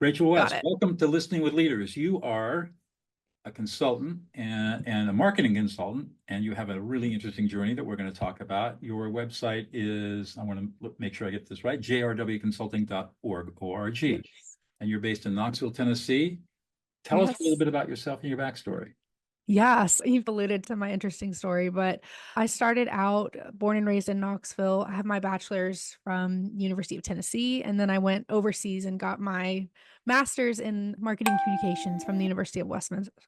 Rachel Got West, it. welcome to Listening with Leaders. You are a consultant and a marketing consultant, and you have a really interesting journey that we're going to talk about. Your website is, I want to make sure I get this right, jrwconsulting.org, O-R-G. Yes. And you're based in Knoxville, Tennessee. Tell us a little Yes. bit about yourself and your backstory. Yes, you've alluded to my interesting story, but I started out born and raised in Knoxville. I have my bachelor's from University of Tennessee, and then I went overseas and got my master's in marketing communications from the University of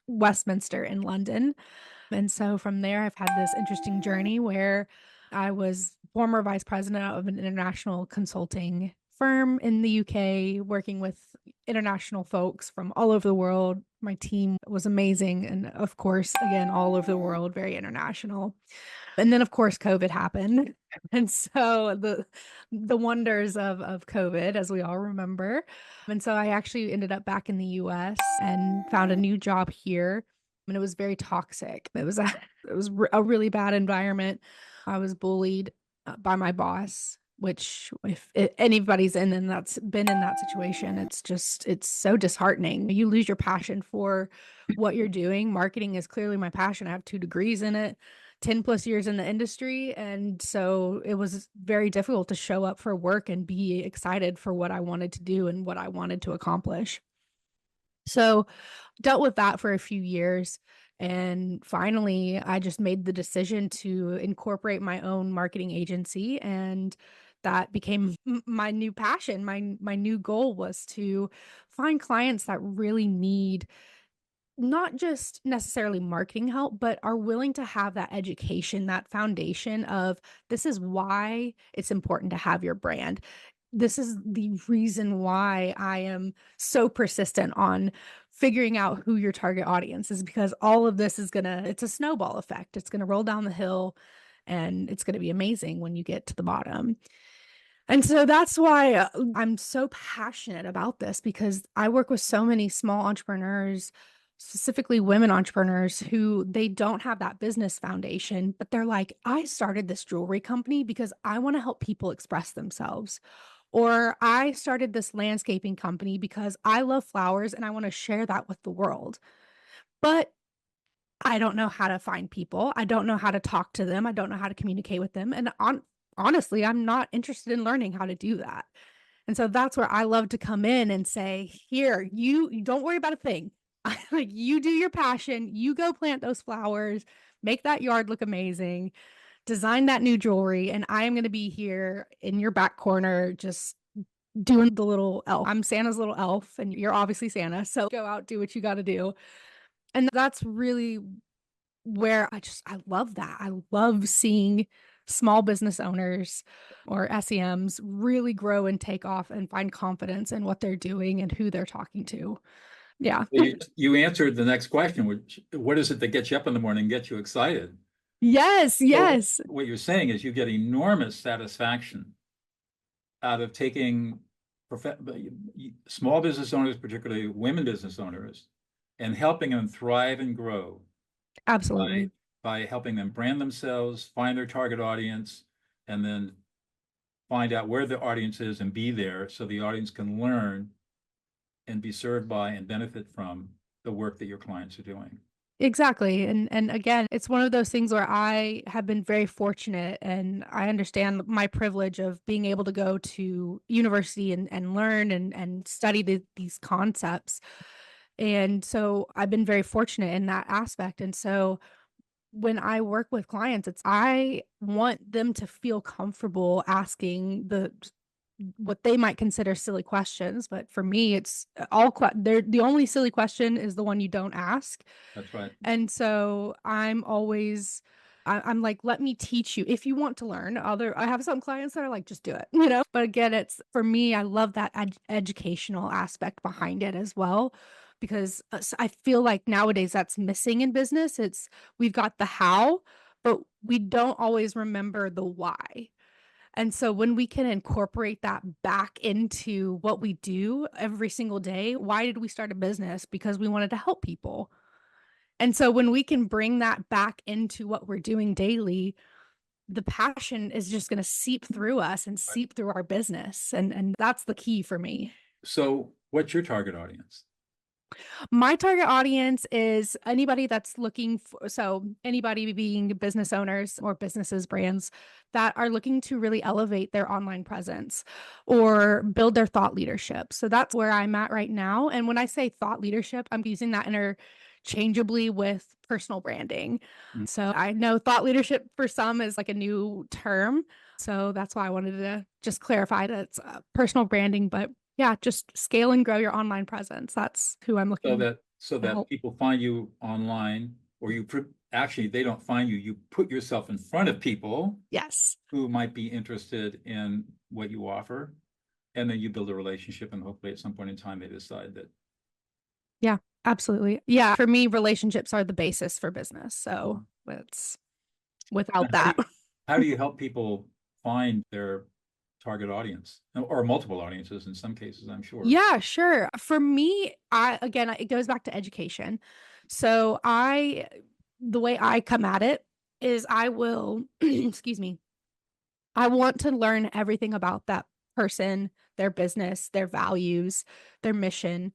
Westminster in London. And so from there, I've had this interesting journey where I was former vice president of an international consulting firm in the UK, working with international folks from all over the world. My team was amazing. And of course, again, all over the world, very international. And then of course, COVID happened. And so the wonders of COVID, as we all remember. And so I actually ended up back in the US and found a new job here. And it was very toxic. It was a really bad environment. I was bullied by my boss, which if anybody's and that's been in that situation, it's so disheartening. You lose your passion for what you're doing. Marketing is clearly my passion. I have 2 degrees in it, 10 plus years in the industry. And so it was very difficult to show up for work and be excited for what I wanted to do and what I wanted to accomplish. So dealt with that for a few years. And finally, I just made the decision to incorporate my own marketing agency. And that became my new passion. My new goal was to find clients that really need not just necessarily marketing help, but are willing to have that education, that foundation of this is why it's important to have your brand. This is the reason why I am so persistent on figuring out who your target audience is, because all of this it's a snowball effect. It's gonna roll down the hill and it's gonna be amazing when you get to the bottom. And so that's why I'm so passionate about this, because I work with so many small entrepreneurs, specifically women entrepreneurs, who they don't have that business foundation, but they're like, I started this jewelry company because I want to help people express themselves. Or I started this landscaping company because I love flowers and I want to share that with the world. But I don't know how to find people. I don't know how to talk to them. I don't know how to communicate with them. And honestly, I'm not interested in learning how to do that. And so that's where I love to come in and say, here, you don't worry about a thing. Like, you do your passion, you go plant those flowers, make that yard look amazing, design that new jewelry, and I am going to be here in your back corner just doing the little elf. I'm Santa's little elf, and you're obviously Santa. So go out, do what you got to do. And that's really where I love that. I love seeing small business owners or SEMs really grow and take off and find confidence in what they're doing and who they're talking to. Yeah. You answered the next question, which what is it that gets you up in the morning and gets you excited? Yes. So Yes. what you're saying is you get enormous satisfaction out of taking small business owners, particularly women business owners, and helping them thrive and grow by Absolutely. helping them brand themselves, find their target audience, and then find out where the audience is and be there so the audience can learn and be served by and benefit from the work that your clients are doing. Exactly. And again, it's one of those things where I have been very fortunate, and I understand my privilege of being able to go to university and learn and study these concepts. And so I've been very fortunate in that aspect. And so when I work with clients, I want them to feel comfortable asking what they might consider silly questions, but for me, it's they're the only silly question is the one you don't ask. That's right. And so I'm like, let me teach you if you want to learn. I have some clients that are like, just do it, you know. But again, it's for me, I love that educational aspect behind it as well, because I feel like nowadays that's missing in business. We've got the how, but we don't always remember the why. And so when we can incorporate that back into what we do every single day, why did we start a business? Because we wanted to help people. And so when we can bring that back into what we're doing daily, the passion is just going to seep through us and seep through our business. And that's the key for me. So What's your target audience? My target audience is anybody that's looking for, so anybody being business owners or businesses, brands that are looking to really elevate their online presence or build their thought leadership. So that's where I'm at right now. And when I say thought leadership, I'm using that interchangeably with personal branding. Mm. So I know thought leadership for some is like a new term. So that's why I wanted to just clarify that it's personal branding, but yeah, just scale and grow your online presence. That's who I'm So looking that so to that help. people find you online, or actually they don't find you. You put yourself in front of people Yes. who might be interested in what you offer, and then you build a relationship, and hopefully at some point in time they decide that. Yeah, absolutely. Yeah. For me, relationships are the basis for business. So it's Now, without that. how do you help people find their target audience, or multiple audiences in some cases, I'm sure. Yeah, sure. For me, again, it goes back to education. So the way I come at it is I will, excuse me, I want to learn everything about that person, their business, their values, their mission.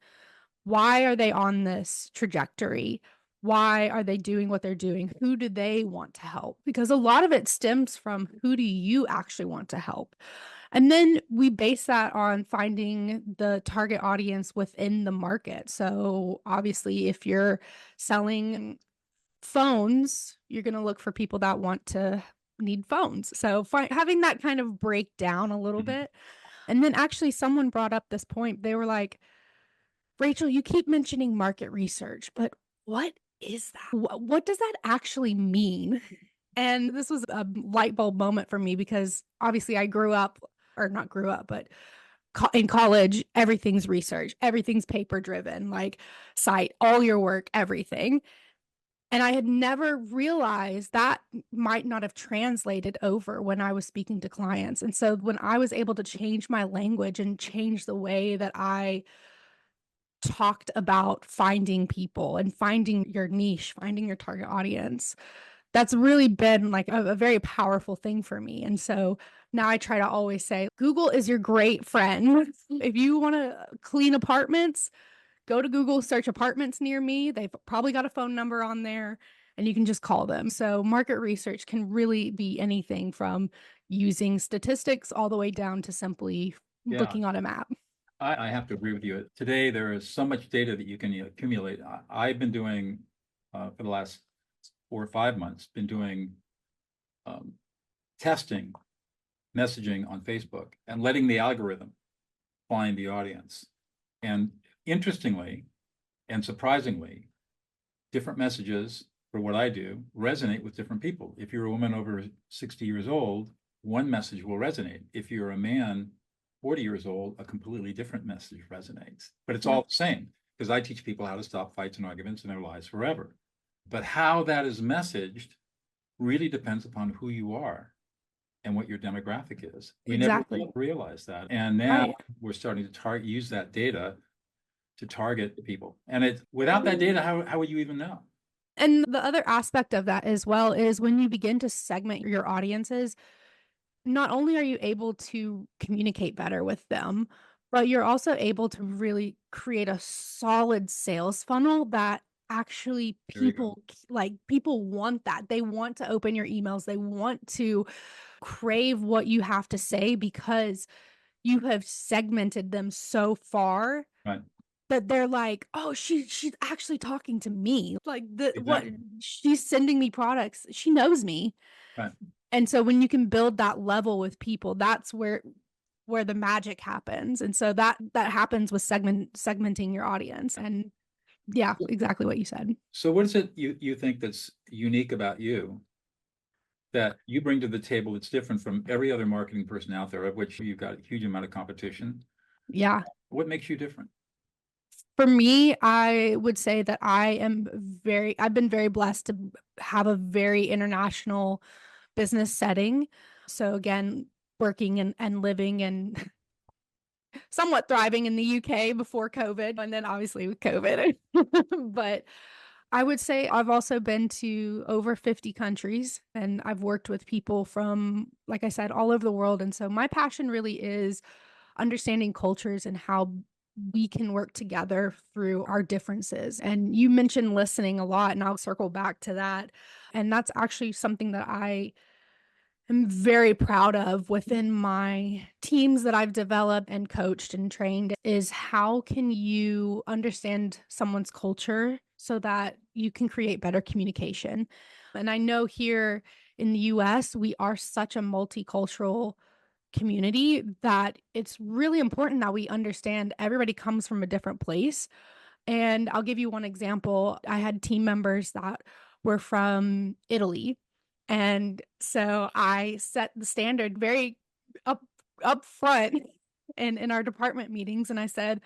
Why are they on this trajectory? Why are they doing what they're doing? Who do they want to help? Because a lot of it stems from who do you actually want to help? And then we base that on finding the target audience within the market. So obviously, if you're selling phones, you're going to look for people that want to need phones. So having that kind of break down a little Mhm. bit. And then actually, someone brought up this point. They were like, Rachel, you keep mentioning market research, but what is that? What does that actually mean? And this was a light bulb moment for me because obviously I grew up, or not grew up, but in college, everything's research, everything's paper driven, like cite all your work, everything. And I had never realized that might not have translated over when I was speaking to clients. And so when I was able to change my language and change the way that I talked about finding people and finding your niche, finding your target audience, that's really been like a very powerful thing for me. And so now I try to always say, Google is your great friend. If you want to clean apartments, go to Google, search apartments near me. They've probably got a phone number on there and you can just call them. So market research can really be anything from using statistics all the way down to simply Yeah, looking on a map. I have to agree with you. Today, there is so much data that you can accumulate. I've been doing, for the last 4 or 5 months, been doing um, testing messaging on Facebook and letting the algorithm find the audience. And interestingly and surprisingly, different messages for what I do resonate with different people. If you're a woman over 60 years old, one message will resonate. If you're a man 40 years old, a completely different message resonates. But it's Yeah, all the same because I teach people how to stop fights and arguments in their lives forever. But how that is messaged really depends upon who you are and what your demographic is. We never exactly. realized that. And now Right. we're starting to use that data to target people. And without that data, how would you even know? And the other aspect of that as well is when you begin to segment your audiences, not only are you able to communicate better with them, but you're also able to really create a solid sales funnel that actually There you go. people want that. They want to open your emails. They want to crave what you have to say because you have segmented them so far Right. that they're like, "Oh, she's actually talking to me. Like the what Exactly. she's sending me products. She knows me." Right. And so when you can build that level with people, that's where the magic happens. And so that happens with segmenting your audience. And yeah, exactly what you said. So what is it you think that's unique about you that you bring to the table that's different from every other marketing person out there, of which you've got a huge amount of competition? Yeah. What makes you different? For me, I would say that I've been very blessed to have a very international business setting. So again, working and living and somewhat thriving in the UK before COVID, and then obviously with COVID. But I would say I've also been to over 50 countries and I've worked with people from, like I said, all over the world. And so my passion really is understanding cultures and how we can work together through our differences. And you mentioned listening a lot, and I'll circle back to that. And that's actually something that I'm very proud of within my teams that I've developed and coached and trained is how can you understand someone's culture so that you can create better communication. And I know here in the US, we are such a multicultural community that it's really important that we understand everybody comes from a different place. And I'll give you one example. I had team members that were from Italy. And so I set the standard very up up front in our department meetings. And I said,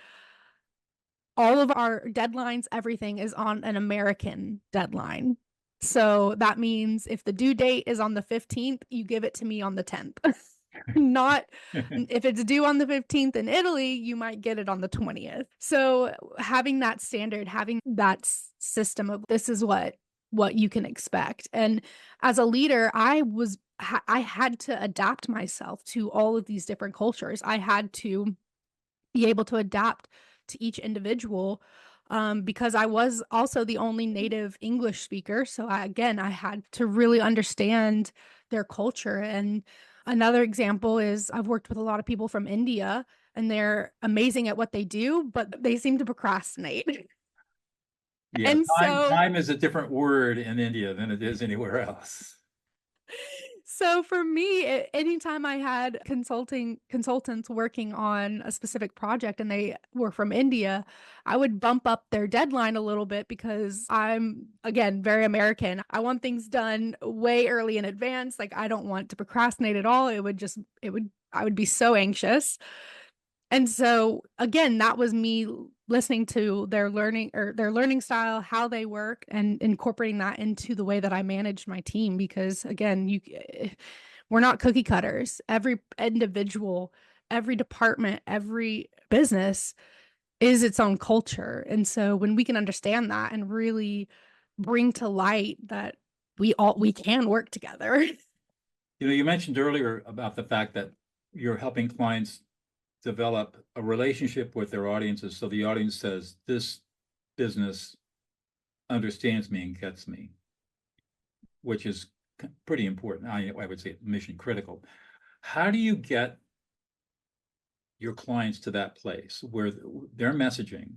all of our deadlines, everything is on an American deadline. So that means if the due date is on the 15th, you give it to me on the 10th. Not if it's due on the 15th in Italy, you might get it on the 20th. So having that standard, having that system of this is what you can expect. And as a leader, I had to adapt myself to all of these different cultures. I had to be able to adapt to each individual because I was also the only native English speaker. So I had to really understand their culture. And another example is I've worked with a lot of people from India, and they're amazing at what they do, but they seem to procrastinate. Yeah, And so time is a different word in India than it is anywhere else. So for me, anytime I had consultants working on a specific project and they were from India, I would bump up their deadline a little bit because I'm, again, very American. I want things done way early in advance. Like I don't want to procrastinate at all. I would be so anxious. And so again, that was me listening to their learning style, how they work, and incorporating that into the way that I managed my team. Because again, we're not cookie cutters. Every individual, every department, every business is its own culture. And so when we can understand that and really bring to light that we can work together. You know, you mentioned earlier about the fact that you're helping clients develop a relationship with their audiences. So the audience says, this business understands me and gets me, which is pretty important. I would say mission critical. How do you get your clients to that place where their messaging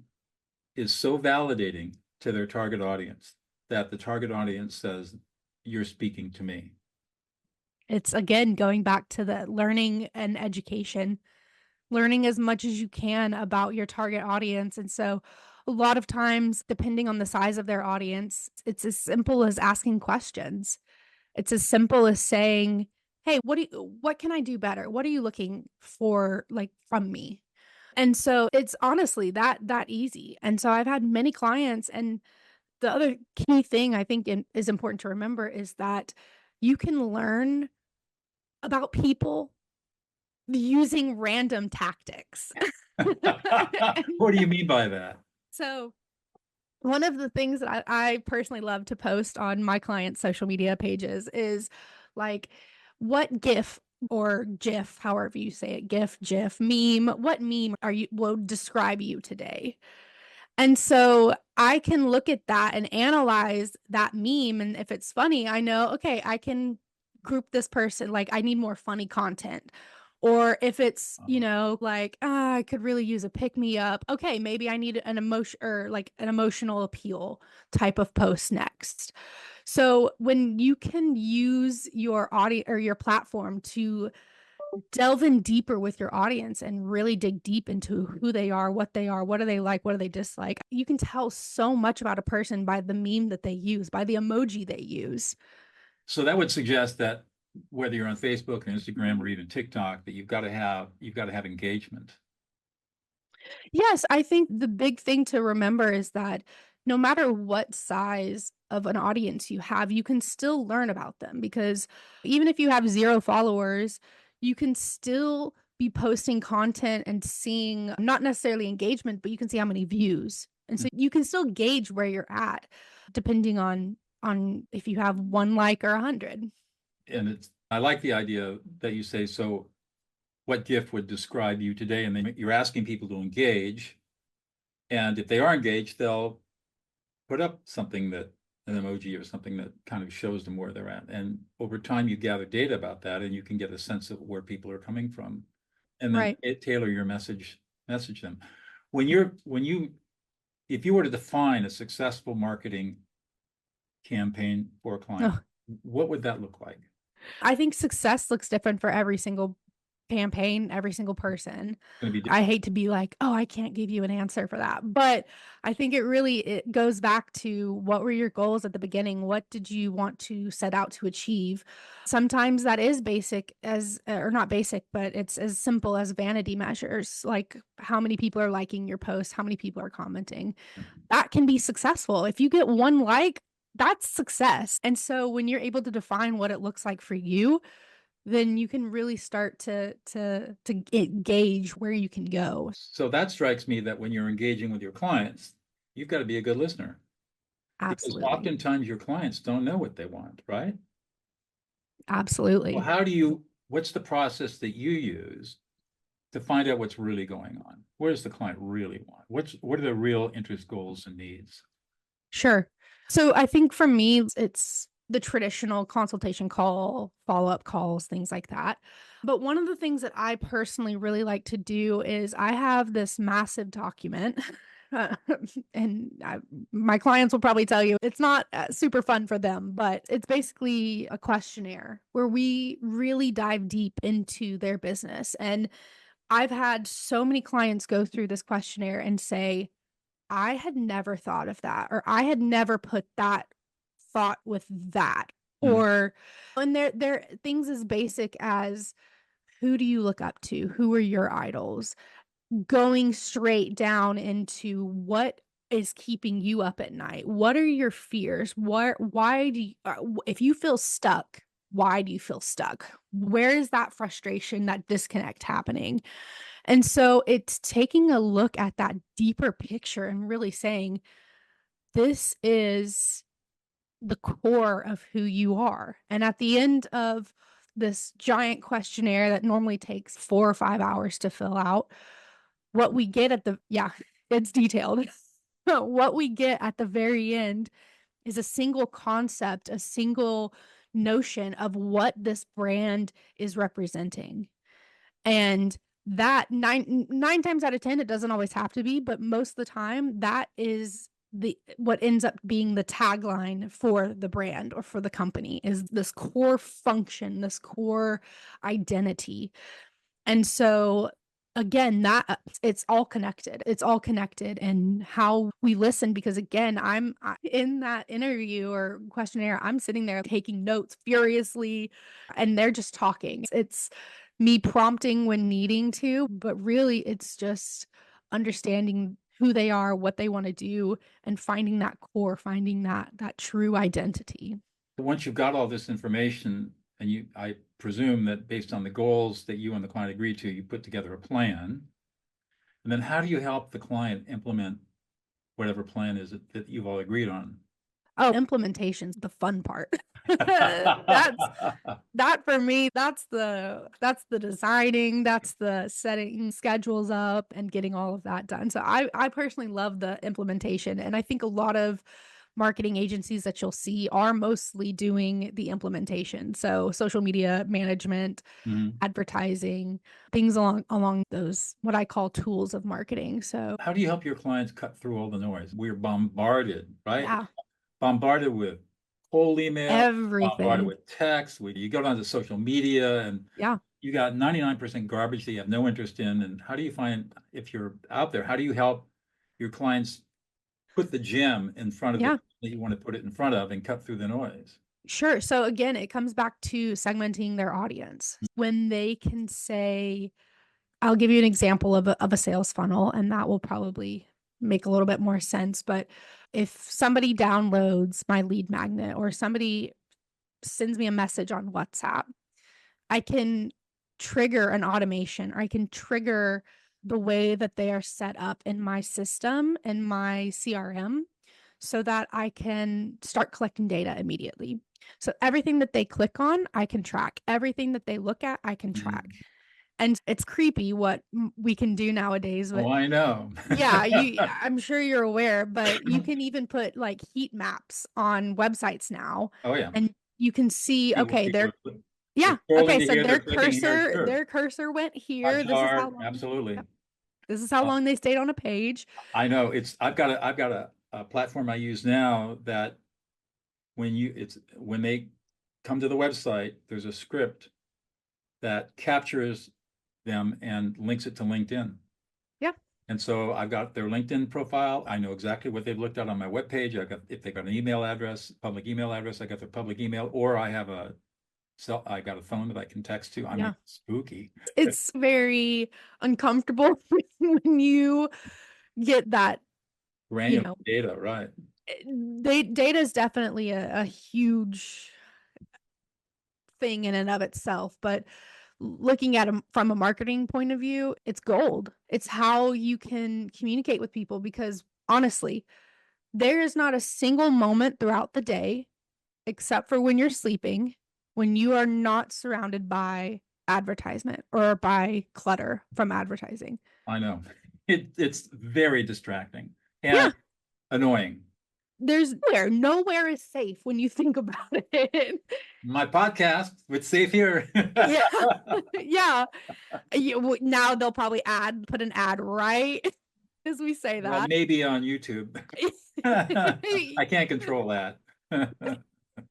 is so validating to their target audience that the target audience says, you're speaking to me? It's again going back to the learning and education, learning as much as you can about your target audience. And so a lot of times, depending on the size of their audience, it's as simple as asking questions. It's as simple as saying, "Hey, what can I do better? What are you looking for like from me?" And so it's honestly that easy. And so I've had many clients, and the other key thing I think is important to remember is that you can learn about people using random tactics. What do you mean by that? So one of the things that I personally love to post on my clients' social media pages is like, what GIF or GIF, however you say it, GIF, meme, what meme will describe you today? And so I can look at that and analyze that meme. And if it's funny, I know, okay, I can group this person, like I need more funny content. Or if it's, like, I could really use a pick me up. Okay, maybe I need an emotion or like an emotional appeal type of post next. So when you can use your audio or your platform to delve in deeper with your audience and really dig deep into who they are, what do they like, what do they dislike. You can tell so much about a person by the meme that they use, by the emoji they use. So that would suggest that whether you're on Facebook or Instagram or even TikTok, that you've got to have engagement. Yes, I think the big thing to remember is that no matter what size of an audience you have, you can still learn about them because even if you have 0 followers, you can still be posting content and seeing not necessarily engagement, but you can see how many views. And so you can still gauge where you're at depending on if you have 1 like or 100. And I like the idea that you say, so what GIF would describe you today? And then you're asking people to engage. And if they are engaged, they'll put up something that an emoji or something that kind of shows them where they're at. And over time, you gather data about that, and you can get a sense of where people are coming from, and then Right. tailor your message them. If you were to define a successful marketing campaign for a client, Oh, what would that look like? I think success looks different for every single campaign, every single person. It's going to be I different. hate to be like, oh, I can't give you an answer for that. But I think it goes back to what were your goals at the beginning? What did you want to set out to achieve? Sometimes that is basic as or not basic, but it's as simple as vanity measures, like how many people are liking your post, how many people are commenting. That can be successful. If you get one like, that's success. And so when you're able to define what it looks like for you, then you can really start to gauge where you can go. So that strikes me that when you're engaging with your clients, you've got to be a good listener, because Absolutely. oftentimes your clients don't know what they want, right? Well, Absolutely. what's the process that you use to find out what's really going on? What does the client really want? What are the real interest, goals, and needs? Sure. So I think for me, it's the traditional consultation call, follow-up calls, things like that. But one of the things that I personally really like to do is I have this massive document. uh, and my clients will probably tell you it's not super fun for them, but it's basically a questionnaire where we really dive deep into their business. And I've had so many clients go through this questionnaire and say, I had never thought of that, or I had never put that thought with that. Mhm. Or and there things as basic as who do you look up to? Who are your idols? Going straight down into what is keeping you up at night. What are your fears? Why do you, if you feel stuck, why do you feel stuck? Where is that frustration, that disconnect happening? And so it's taking a look at that deeper picture and really saying, this is the core of who you are. And at the end of this giant questionnaire that normally takes 4 or 5 hours to fill out, what we get at yeah, it's detailed. What we get at the very end is a single concept, a single notion of what this brand is representing. And that nine times out of 10, it doesn't always have to be, but most of the time, that is the what ends up being the tagline for the brand or for the company is this core function, this core identity. And so again, that it's all connected. It's all connected and how we listen because again, in that interview or questionnaire, I'm sitting there taking notes furiously and they're just talking. It's me prompting when needing to, but really it's just understanding who they are, what they want to do and finding that core, finding that true identity. Once you've got all this information, and I presume that based on the goals that you and the client agreed to, you put together a plan. And then how do you help the client implement whatever plan is it that you've all agreed on? Oh, implementation's the fun part. That's that for me, that's the designing, that's the setting schedules up and getting all of that done. So I personally love the implementation and I think a lot of marketing agencies that you'll see are mostly doing the implementation. So social media management, Mhm. advertising, things along those what I call tools of marketing. So, How do you help your clients cut through all the noise? We're bombarded, right? yeah, Bombarded with cold email, bombarded everything. with text. You go down to social media and Yeah. you got 99% garbage that you have no interest in. And how do you find, if you're out there, how do you help your clients put the gem in front of it Yeah. that you want to put it in front of and cut through the noise? Sure. So again, it comes back to segmenting their audience. When they can say, I'll give you an example of a sales funnel, and that will probably make a little bit more sense. But if somebody downloads my lead magnet or somebody sends me a message on WhatsApp, I can trigger an automation or I can trigger the way that they are set up in my system and my CRM so that I can start collecting data immediately. So everything that they click on, I can track. Everything that they look at, I can track. Mhm. And it's creepy what we can do nowadays. Oh, But I know. yeah, I'm sure you're aware, but you can even put like heat maps on websites now, Oh, yeah. and you can see, okay, People they're yeah, scrolling okay, to so here, they're clicking here, sure. their cursor went Five here. This is how star, long, absolutely. yep, this is how Uh, long they stayed on a page. I know I've got a platform I use now that when they come to the website, there's a script that captures them and links it to LinkedIn. Yeah. And so I've got their LinkedIn profile. I know exactly what they've looked at on my webpage. I got if they got an email address, public email address, I got their public email, or I got a phone that I can text to. I mean, Yeah. spooky. It's very uncomfortable when you get that, you Granular know, data, right? data is definitely a huge thing in and of itself, but looking at them from a marketing point of view, it's gold. It's how you can communicate with people, because honestly, there is not a single moment throughout the day, except for when you're sleeping, when you are not surrounded by advertisement or by clutter from advertising. I know. It's very distracting Yeah, and annoying. there's nowhere is safe when you think about it. My podcast with Safe Here. Yeah. Yeah. Now they'll probably put an ad right as we say Well, that. maybe on YouTube. I can't control that.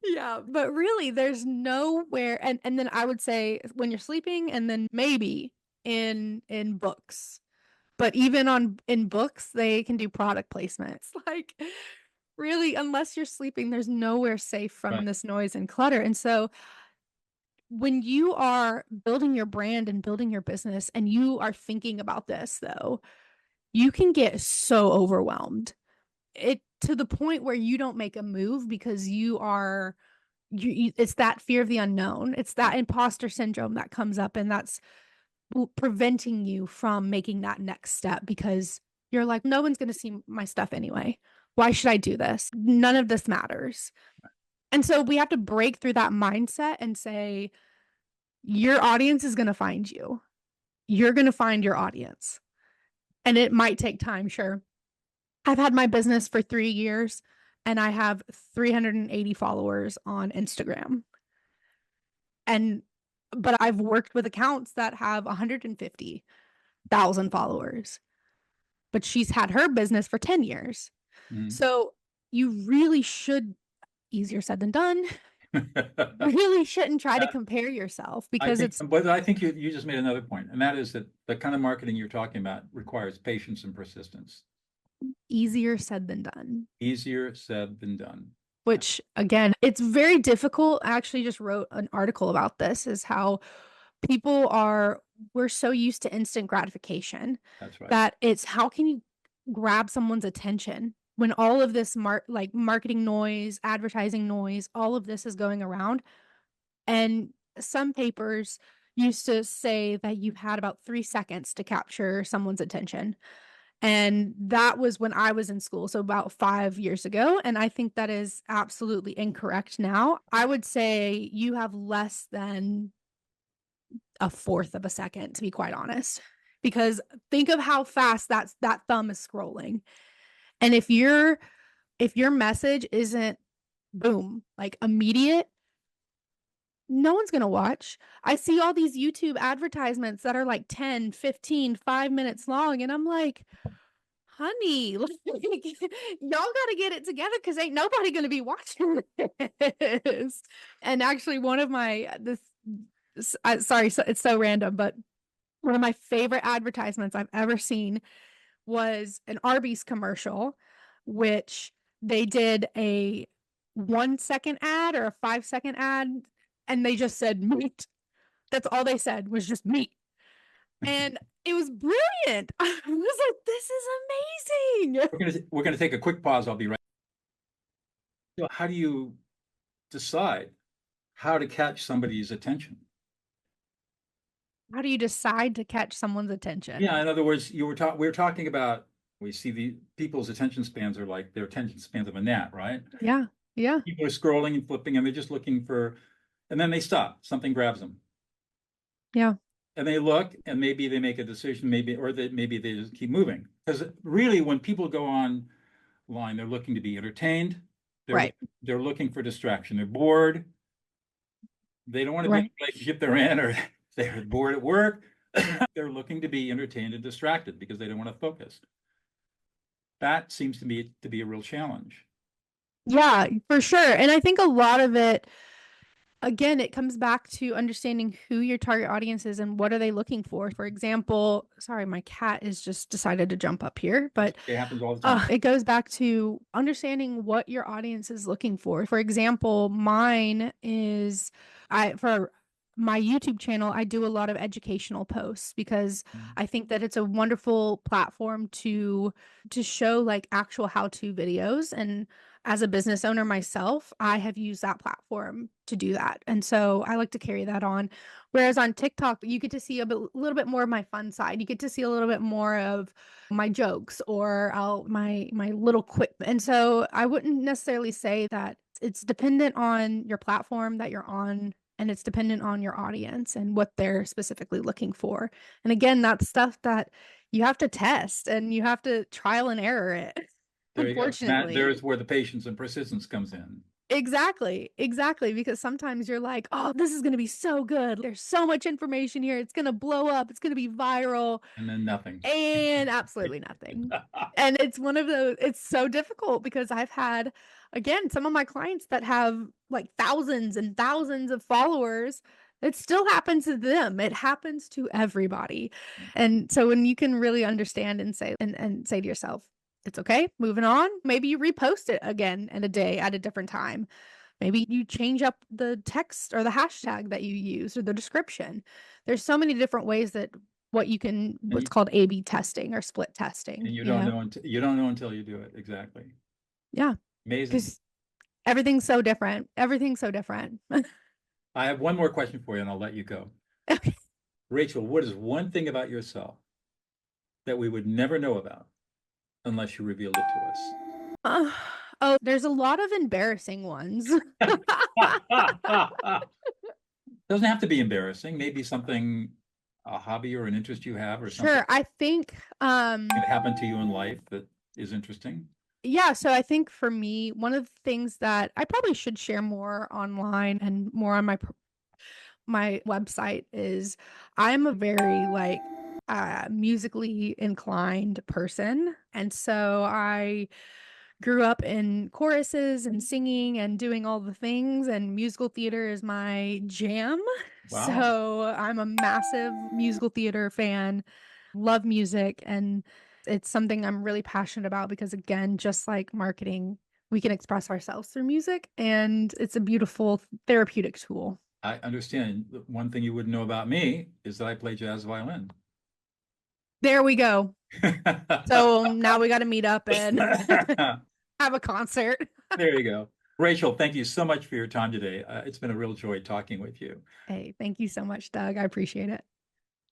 Yeah, but really there's nowhere, and then I would say when you're sleeping, and then maybe in books. But even on in books, they can do product placements. Like really, unless you're sleeping, there's nowhere safe from Right. this noise and clutter. And so when you are building your brand and building your business and you are thinking about this though, you can get so overwhelmed. It to the point where you don't make a move because it's that fear of the unknown. It's that imposter syndrome that comes up, and that's preventing you from making that next step, because you're like, no one's going to see my stuff anyway. Why should I do this? None of this matters. And so we have to break through that mindset and say, your audience is going to find you. You're going to find your audience. And it might take time, sure. I've had my business for 3 years and I have 380 followers on Instagram. But I've worked with accounts that have 150,000 followers, but she's had her business for 10 years. Mhm. So you really should, easier said than done, really shouldn't try to compare yourself, because it's But I think you just made another point, and that is that the kind of marketing you're talking about requires patience and persistence. easier said than done. Easier said than done. Which again, it's very difficult. I actually just wrote an article about this, is how we're so used to instant gratification That's right. that it's how can you grab someone's attention when all of this marketing noise, advertising noise, all of this is going around. And some papers used to say that you had about 3 seconds to capture someone's attention. And that was when I was in school, so about 5 years ago. And I think that is absolutely incorrect now. I would say you have less than a fourth of a second, to be quite honest. Because think of how fast that thumb is scrolling. And if your message isn't boom, like immediate, no one's going to watch. I see all these YouTube advertisements that are like 10, 15, 5 minutes long. And I'm like, honey, like, y'all got to get it together, because ain't nobody going to be watching this. And actually, one of my, sorry, so it's so random, but one of my favorite advertisements I've ever seen was an Arby's commercial, which they did a 1 second ad or a 5 second ad, and they just said meat. That's all they said, was just meat. And it was brilliant. I was like, this is amazing. We're gonna take a quick pause. I'll be right. So how do you decide how to catch somebody's attention? How do you decide to catch someone's attention? Yeah, in other words, we were talking about we see the people's attention spans are like their attention spans of a gnat, right? Yeah. Yeah. People are scrolling and flipping and they're just looking for, and then they stop. Something grabs them. Yeah. and they look, and maybe they make a decision, maybe they just keep moving. Because really, when people go online, they're looking to be entertained. They're Right. they're looking for distraction. They're bored. They don't want to be in Right. a relationship they're in, or they're bored at work. They're looking to be entertained and distracted because they don't want to focus. That seems to me to be a real challenge. Yeah, for sure. And I think a lot of it, again, it comes back to understanding who your target audience is and what are they looking for. For example, sorry, my cat is just decided to jump up here, but It happens all the time. it goes back to understanding what your audience is looking for. For example, mine is for my YouTube channel, I do a lot of educational posts because I think that it's a wonderful platform to show like actual how-to videos. And as a business owner myself, I have used that platform to do that. And so I like to carry that on. Whereas on TikTok, you get to see little bit more of my fun side. You get to see a little bit more of my jokes or my little quip. And so I wouldn't necessarily say that it's dependent on your platform that you're on, and it's dependent on your audience and what they're specifically looking for. And again, that's stuff that you have to test and you have to trial and error it. There you go. That Unfortunately. there's where the patience and persistence comes in. Exactly. Exactly. Because sometimes you're like, oh, this is going to be so good. There's so much information here. It's going to blow up. It's going to be viral. And then nothing. And absolutely nothing. And it's one of those, it's so difficult because I've had, again, some of my clients that have like thousands and thousands of followers. It still happens to them. It happens to everybody. And so when you can really understand and say to yourself, it's okay, moving on. Maybe you repost it again in a day at a different time. Maybe you change up the text or the hashtag that you use or the description. There's so many different ways that what's called A/B testing or split testing, And you know? you don't know until you do it. Exactly. Yeah, Amazing. because everything's so different. Everything's so different. I have one more question for you, and I'll let you go. Okay. Rachel, what is one thing about yourself that we would never know about unless you revealed it Uh, oh, there's a lot of embarrassing ones. to us? Doesn't have to be embarrassing. Maybe something, a hobby or an interest you have, or something Sure, I think that happened to you in life that is interesting. yeah, so I think for me, one of the things that I probably should share more online and more on my website is I'm a very like musically inclined person. And so I grew up in choruses and singing and doing all the things, and musical theater is my jam. Wow. So I'm a massive musical theater fan, love music, and it's something I'm really passionate about because, again, just like marketing, we can express ourselves through music, and it's a beautiful therapeutic tool. I understand. The one thing you wouldn't know about me is that I play jazz violin. There we go. So now we got to meet up and have a concert. There you go. Rachel, thank you so much for your time today. It's been a real joy talking with you. Hey, thank you so much, Doug. I appreciate it.